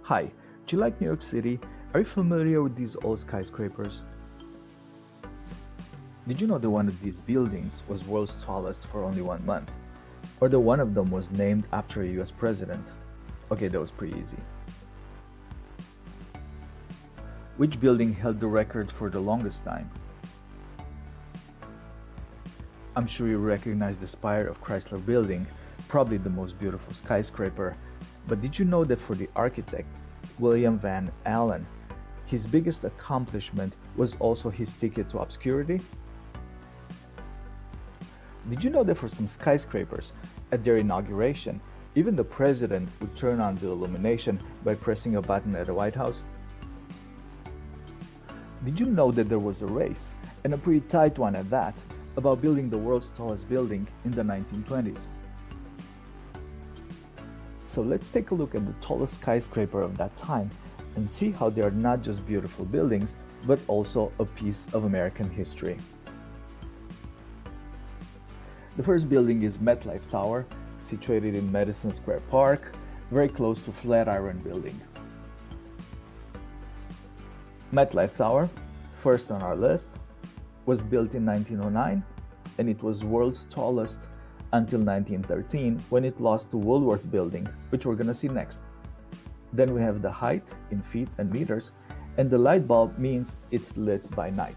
Hi, do you like New York City? Are you familiar with these old skyscrapers? Did you know that one of these buildings was world's tallest for only 1 month? Or that one of them was named after a US president? Okay, that was pretty easy. Which building held the record for the longest time? I'm sure you recognize the spire of Chrysler Building, probably the most beautiful skyscraper. But did you know that for the architect, William Van Allen, his biggest accomplishment was also his ticket to obscurity? Did you know that for some skyscrapers, at their inauguration, even the president would turn on the illumination by pressing a button at the White House? Did you know that there was a race, and a pretty tight one at that, about building the world's tallest building in the 1920s? So let's take a look at the tallest skyscraper of that time and see how they are not just beautiful buildings, but also a piece of American history. The first building is MetLife Tower, situated in Madison Square Park, very close to Flatiron Building. MetLife Tower, first on our list, was built in 1909, and it was world's tallest until 1913, when it lost to Woolworth Building, which we're gonna see next. Then we have the height in feet and meters, and the light bulb means it's lit by night.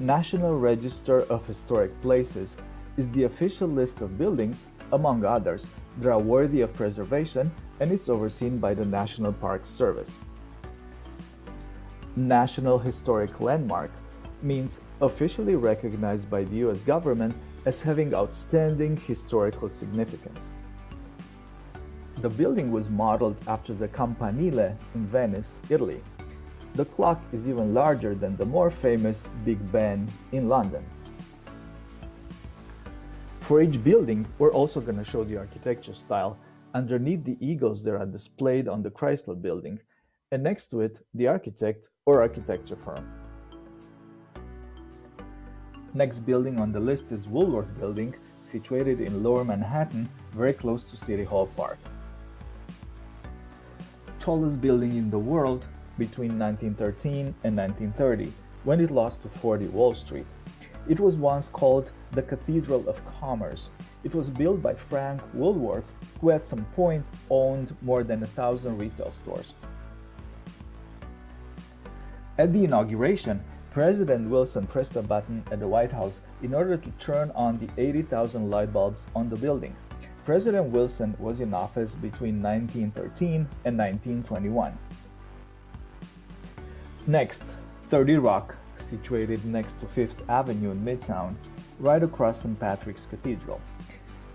National Register of Historic Places is the official list of buildings, among others, that are worthy of preservation, and it's overseen by the National Park Service. National Historic Landmark means officially recognized by the US government as having outstanding historical significance. The building was modeled after the Campanile in Venice, Italy. The clock is even larger than the more famous Big Ben in London. For each building, we're also going to show the architecture style underneath the eagles that are displayed on the Chrysler Building, and next to it, the architect or architecture firm. Next building on the list is Woolworth Building, situated in Lower Manhattan, very close to City Hall Park. Tallest building in the world between 1913 and 1930, when it lost to 40 Wall Street. It was once called the Cathedral of Commerce. It was built by Frank Woolworth, who at some point owned more than 1,000 retail stores. At the inauguration, President Wilson pressed a button at the White House in order to turn on the 80,000 light bulbs on the building. President Wilson was in office between 1913 and 1921. Next, 30 Rock, situated next to Fifth Avenue in Midtown, right across St. Patrick's Cathedral.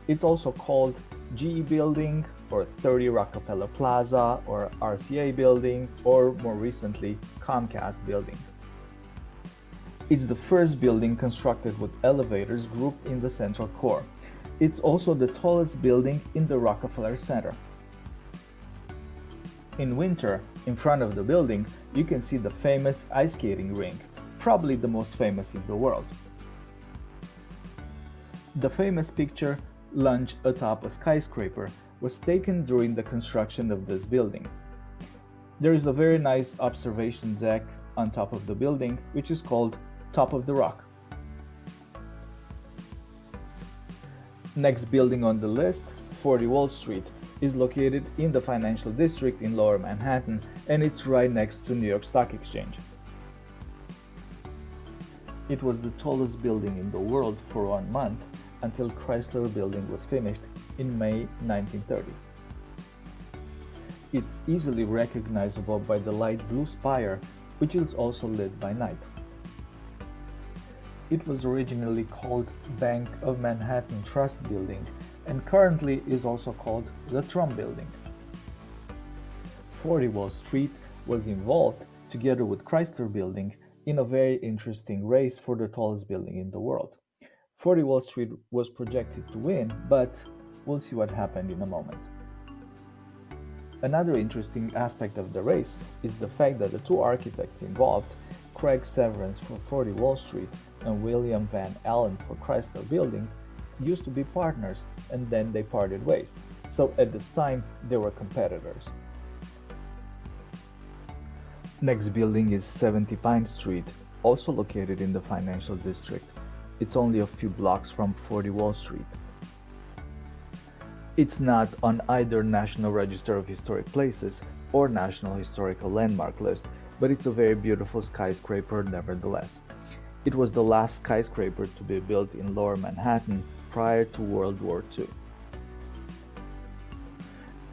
It's also called GE Building, or 30 Rockefeller Plaza, or RCA Building, or more recently, Comcast Building. It's the first building constructed with elevators grouped in the central core. It's also the tallest building in the Rockefeller Center. In winter, in front of the building, you can see the famous ice skating rink, probably the most famous in the world. The famous picture, Lunch Atop a Skyscraper, was taken during the construction of this building. There is a very nice observation deck on top of the building, which is called Top of the Rock. Next building on the list, 40 Wall Street, is located in the financial district in Lower Manhattan, and it's right next to New York Stock Exchange. It was the tallest building in the world for 1 month until Chrysler Building was finished in May 1930. It's easily recognizable by the light blue spire, which is also lit by night. It was originally called Bank of Manhattan Trust Building and currently is also called the Trump Building. 40 Wall Street was involved, together with Chrysler Building, in a very interesting race for the tallest building in the world. 40 Wall Street was projected to win, but we'll see what happened in a moment. Another interesting aspect of the race is the fact that the two architects involved, Craig Severance for 40 Wall Street and William Van Allen for Chrysler Building, used to be partners and then they parted ways. So at this time, they were competitors. Next building is 70 Pine Street, also located in the financial district. It's only a few blocks from 40 Wall Street. It's not on either National Register of Historic Places or National Historical Landmark list, but it's a very beautiful skyscraper nevertheless. It was the last skyscraper to be built in Lower Manhattan prior to World War II.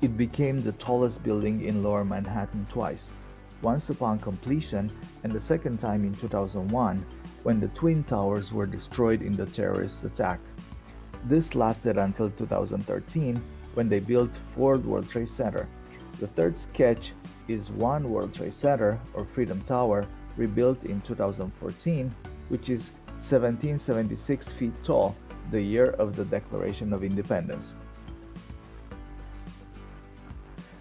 It became the tallest building in Lower Manhattan twice, once upon completion and the second time in 2001 when the Twin Towers were destroyed in the terrorist attack. This lasted until 2013 when they built Ford World Trade Center. The third sketch is One World Trade Center or Freedom Tower, rebuilt in 2014, which is 1776 feet tall, the year of the Declaration of Independence.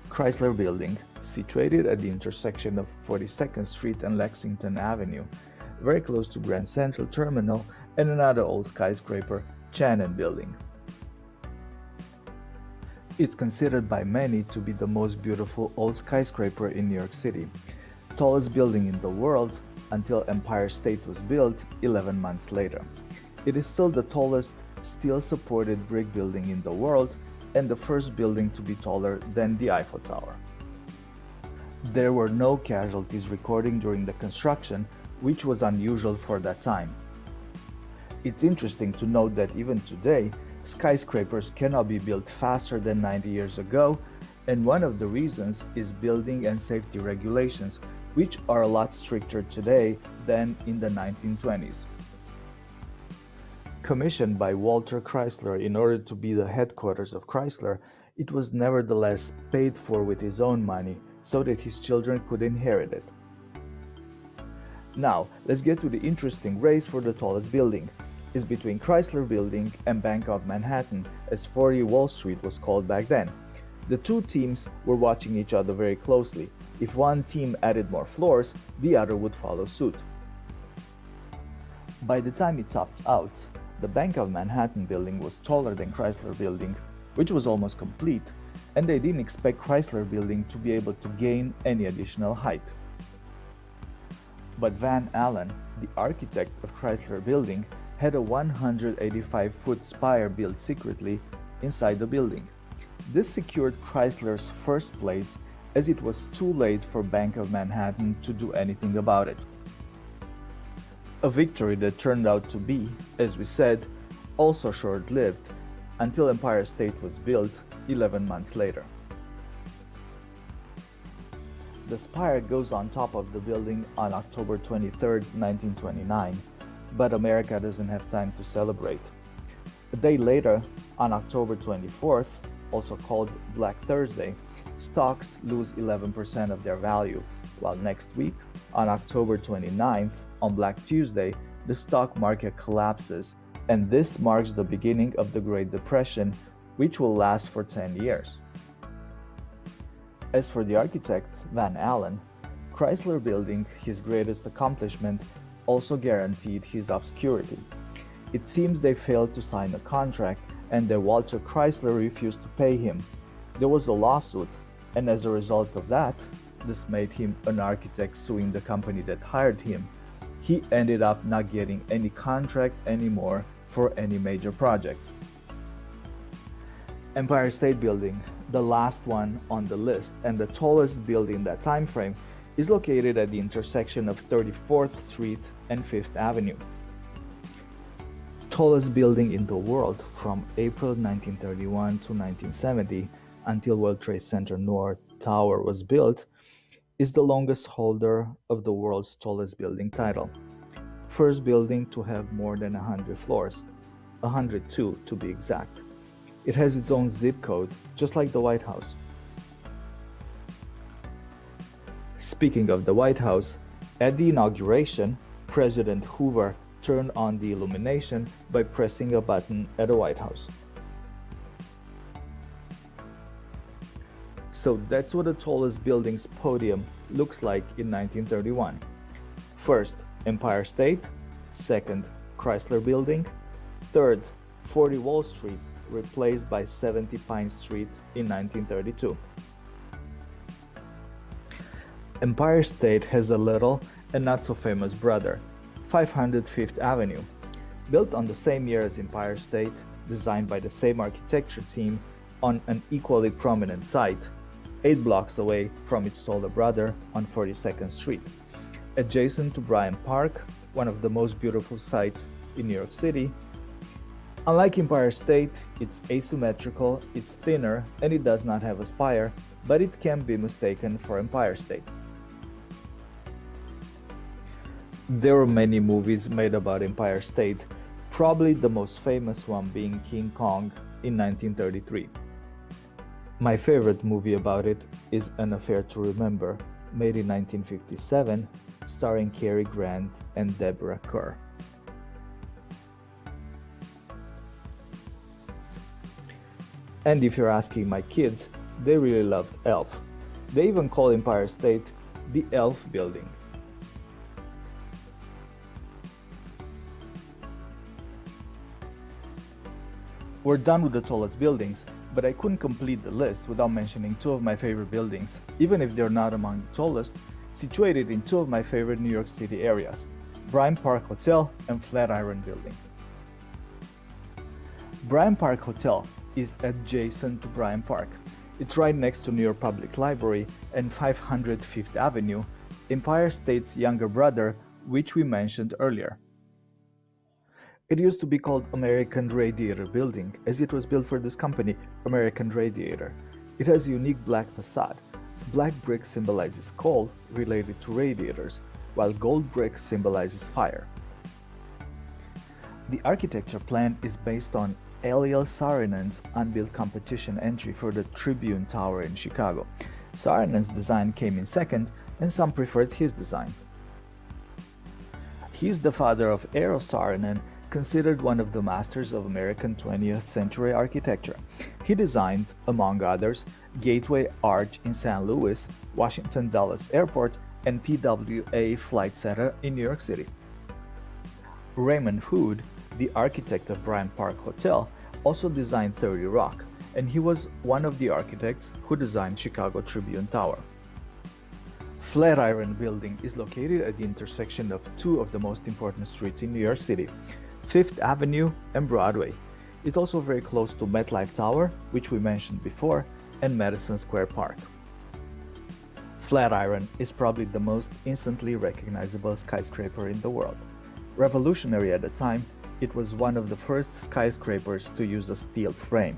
Chrysler Building, situated at the intersection of 42nd Street and Lexington Avenue, very close to Grand Central Terminal and another old skyscraper, Channon Building. It's considered by many to be the most beautiful old skyscraper in New York City, tallest building in the world until Empire State was built 11 months later. It is still the tallest steel-supported brick building in the world and the first building to be taller than the Eiffel Tower. There were no casualties recorded during the construction, which was unusual for that time. It's interesting to note that even today, skyscrapers cannot be built faster than 90 years ago, and one of the reasons is building and safety regulations, which are a lot stricter today than in the 1920s. Commissioned by Walter Chrysler in order to be the headquarters of Chrysler, it was nevertheless paid for with his own money so that his children could inherit it. Now, let's get to the interesting race for the tallest building. It's between Chrysler Building and Bank of Manhattan, as 40 Wall Street was called back then. The two teams were watching each other very closely. If one team added more floors, the other would follow suit. By the time it topped out, the Bank of Manhattan building was taller than Chrysler Building, which was almost complete, and they didn't expect Chrysler Building to be able to gain any additional height. But Van Allen, the architect of Chrysler Building, had a 185-foot spire built secretly inside the building. This secured Chrysler's first place, as it was too late for Bank of Manhattan to do anything about it. A victory that turned out to be, as we said, also short-lived, until Empire State was built 11 months later. The spire goes on top of the building on October 23, 1929, but America doesn't have time to celebrate. A day later, on October 24th, also called Black Thursday, stocks lose 11% of their value, while next week, on October 29th, on Black Tuesday, the stock market collapses, and this marks the beginning of the Great Depression, which will last for 10 years. As for the architect, Van Allen, Chrysler Building, his greatest accomplishment, also guaranteed his obscurity. It seems they failed to sign a contract and that Walter Chrysler refused to pay him. There was a lawsuit, and as a result of that, this made him an architect suing the company that hired him. He ended up not getting any contract anymore for any major project. Empire State Building, the last one on the list and the tallest building in that time frame, is located at the intersection of 34th Street and 5th Avenue. Tallest building in the world from April 1931 to 1970 until World Trade Center North Tower was built, is the longest holder of the world's tallest building title. First building to have more than 100 floors, 102 to be exact. It has its own zip code, just like the White House. Speaking of the White House, at the inauguration, President Hoover turned on the illumination by pressing a button at the White House. So that's what the tallest building's podium looks like in 1931. First, Empire State. Second, Chrysler Building. Third, 40 Wall Street, replaced by 70 Pine Street in 1932. Empire State has a little and not so famous brother, 500 Fifth Avenue. Built on the same year as Empire State, designed by the same architecture team on an equally prominent site, 8 blocks away from its taller brother on 42nd Street. Adjacent to Bryant Park, one of the most beautiful sites in New York City. Unlike Empire State, it's asymmetrical, it's thinner, and it does not have a spire, but it can be mistaken for Empire State. There were many movies made about Empire State, probably the most famous one being King Kong in 1933. My favorite movie about it is An Affair to Remember, made in 1957, starring Cary Grant and Deborah Kerr. And if you're asking my kids, they really loved Elf. They even call Empire State the Elf Building. We're done with the tallest buildings, but I couldn't complete the list without mentioning 2 of my favorite buildings, even if they're not among the tallest, situated in 2 of my favorite New York City areas, Bryant Park Hotel and Flatiron Building. Bryant Park Hotel is adjacent to Bryant Park. It's right next to New York Public Library and 500 Fifth Avenue, Empire State's younger brother, which we mentioned earlier. It used to be called American Radiator Building, as it was built for this company, American Radiator. It has a unique black facade. Black brick symbolizes coal, related to radiators, while gold brick symbolizes fire. The architecture plan is based on Eliel Saarinen's unbuilt competition entry for the Tribune Tower in Chicago. Saarinen's design came in second, and some preferred his design. He's the father of Eero Saarinen, considered one of the masters of American 20th century architecture. He designed, among others, Gateway Arch in St. Louis, Washington Dulles Airport, and TWA Flight Center in New York City. Raymond Hood, the architect of Bryant Park Hotel, also designed 30 Rock, and he was one of the architects who designed Chicago Tribune Tower. Flatiron Building is located at the intersection of 2 of the most important streets in New York City, Fifth Avenue and Broadway. It's also very close to MetLife Tower, which we mentioned before, and Madison Square Park. Flatiron is probably the most instantly recognizable skyscraper in the world. Revolutionary at the time, it was one of the first skyscrapers to use a steel frame.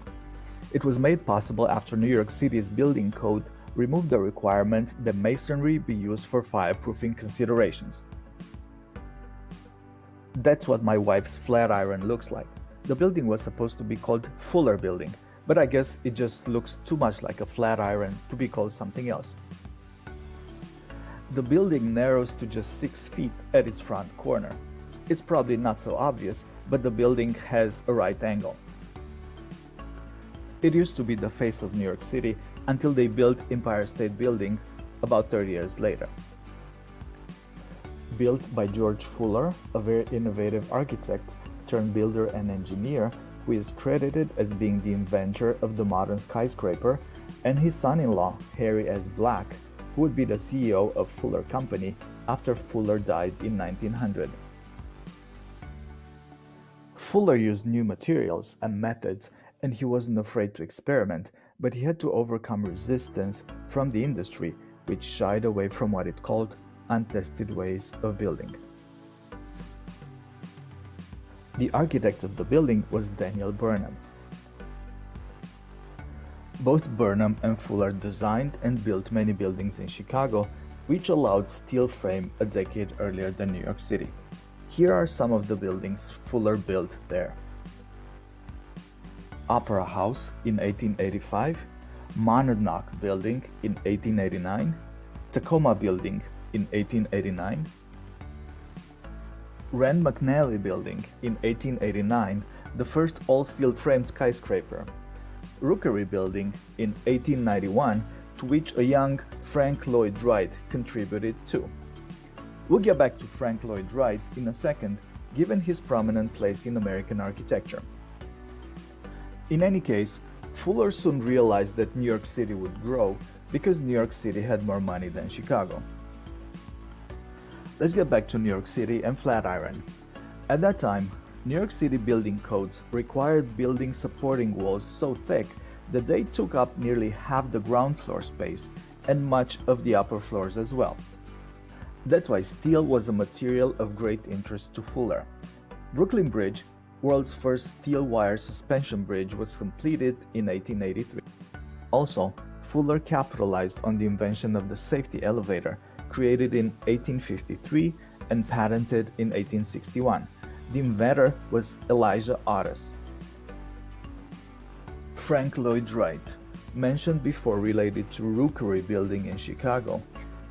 It was made possible after New York City's building code removed the requirement that masonry be used for fireproofing considerations. That's what my wife's Flatiron looks like. The building was supposed to be called Fuller Building, but I guess it just looks too much like a Flatiron to be called something else. The building narrows to just 6 feet at its front corner. It's probably not so obvious, but the building has a right angle. It used to be the face of New York City until they built Empire State Building about 30 years later. Built by George Fuller, a very innovative architect turned builder and engineer who is credited as being the inventor of the modern skyscraper, and his son-in-law, Harry S. Black, who would be the CEO of Fuller Company after Fuller died in 1900. Fuller used new materials and methods, and he wasn't afraid to experiment, but he had to overcome resistance from the industry, which shied away from what it called untested ways of building. The architect of the building was Daniel Burnham. Both Burnham and Fuller designed and built many buildings in Chicago, which allowed steel frame a decade earlier than New York City. Here are some of the buildings Fuller built there. Opera House in 1885, Monadnock Building in 1889, Tacoma Building in 1889, Rand McNally Building in 1889, the first all-steel frame skyscraper, Rookery Building in 1891, to which a young Frank Lloyd Wright contributed too. We'll get back to Frank Lloyd Wright in a second, given his prominent place in American architecture. In any case, Fuller soon realized that New York City would grow because New York City had more money than Chicago. Let's get back to New York City and Flatiron. At that time, New York City building codes required building supporting walls so thick that they took up nearly half the ground floor space and much of the upper floors as well. That's why steel was a material of great interest to Fuller. Brooklyn Bridge, world's first steel wire suspension bridge, was completed in 1883. Also, Fuller capitalized on the invention of the safety elevator, created in 1853 and patented in 1861. The inventor was Elijah Otis. Frank Lloyd Wright, mentioned before related to Rookery Building in Chicago,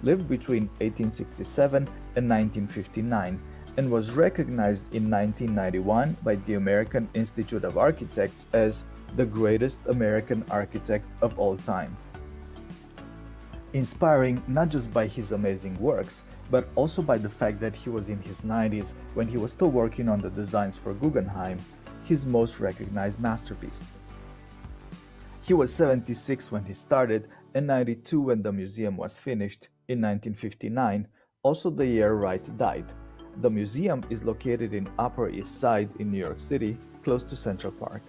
lived between 1867 and 1959 and was recognized in 1991 by the American Institute of Architects as the greatest American architect of all time. Inspiring not just by his amazing works, but also by the fact that he was in his 90s when he was still working on the designs for Guggenheim, his most recognized masterpiece. He was 76 when he started and 92 when the museum was finished in 1959, also the year Wright died. The museum is located in Upper East Side in New York City, close to Central Park.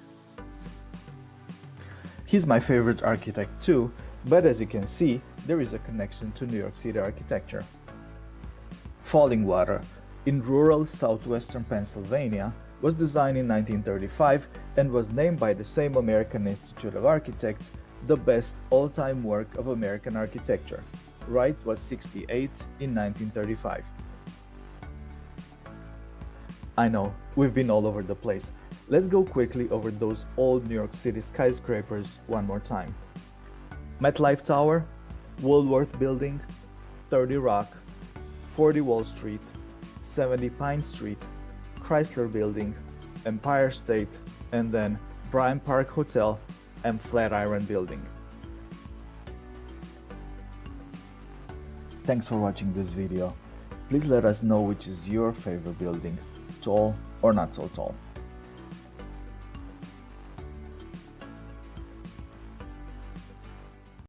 He's my favorite architect too, but as you can see, there is a connection to New York City architecture. Fallingwater, in rural southwestern Pennsylvania, was designed in 1935 and was named by the same American Institute of Architects the best all-time work of American architecture. Wright was 68 in 1935. I know, we've been all over the place. Let's go quickly over those old New York City skyscrapers one more time. MetLife Tower, Woolworth Building, 30 Rock, 40 Wall Street, 70 Pine Street, Chrysler Building, Empire State, and then Bryant Park Hotel and Flatiron Building. Thanks for watching this video. Please let us know which is your favorite building, tall or not so tall.